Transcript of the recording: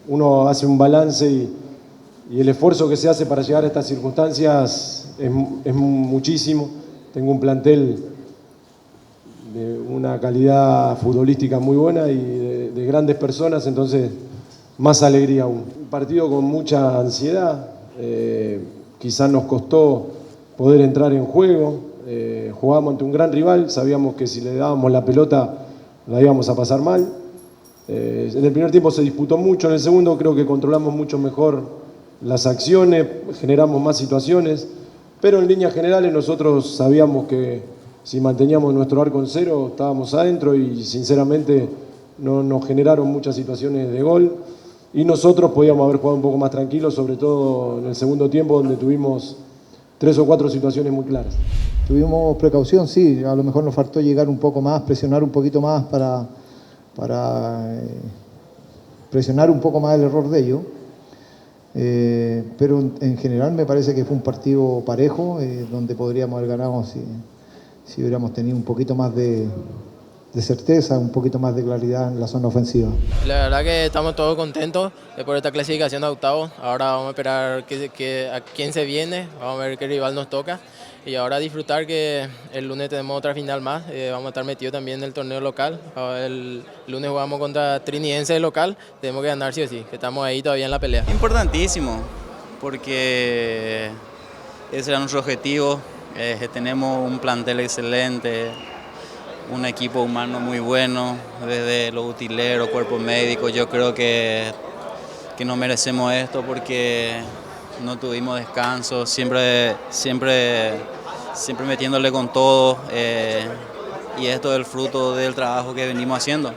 Uno hace un balance y el esfuerzo que se hace para llegar a estas circunstancias es muchísimo. Tengo un plantel de una calidad futbolística muy buena y de grandes personas, entonces más alegría aún. Un partido con mucha ansiedad, quizás nos costó poder entrar en juego, jugábamos ante un gran rival, sabíamos que si le dábamos la pelota la íbamos a pasar mal. En el primer tiempo se disputó mucho, en el segundo creo que controlamos mucho mejor las acciones, generamos más situaciones, pero en líneas generales nosotros sabíamos que si manteníamos nuestro arco en cero estábamos adentro y sinceramente no nos generaron muchas situaciones de gol y nosotros podíamos haber jugado un poco más tranquilos, sobre todo en el segundo tiempo donde tuvimos 3 o 4 situaciones muy claras. Tuvimos precaución, sí, a lo mejor nos faltó llegar un poco más, presionar un poquito más para presionar un poco más el error de ellos. Pero en general me parece que fue un partido parejo, donde podríamos haber ganado si hubiéramos tenido un poquito más de certeza, un poquito más de claridad en la zona ofensiva. La verdad que estamos todos contentos por esta clasificación de octavos. Ahora vamos a esperar a quién se viene, vamos a ver qué rival nos toca. Y ahora disfrutar que el lunes tenemos otra final más, vamos a estar metidos también en el torneo local. El lunes jugamos contra Trinidense de local, tenemos que ganar sí o sí, que estamos ahí todavía en la pelea. Importantísimo, porque ese era nuestro objetivo. Tenemos un plantel excelente, un equipo humano muy bueno, desde los utileros, cuerpo médico. Yo creo que no merecemos esto porque no tuvimos descanso, siempre metiéndole con todo, y esto es el fruto del trabajo que venimos haciendo.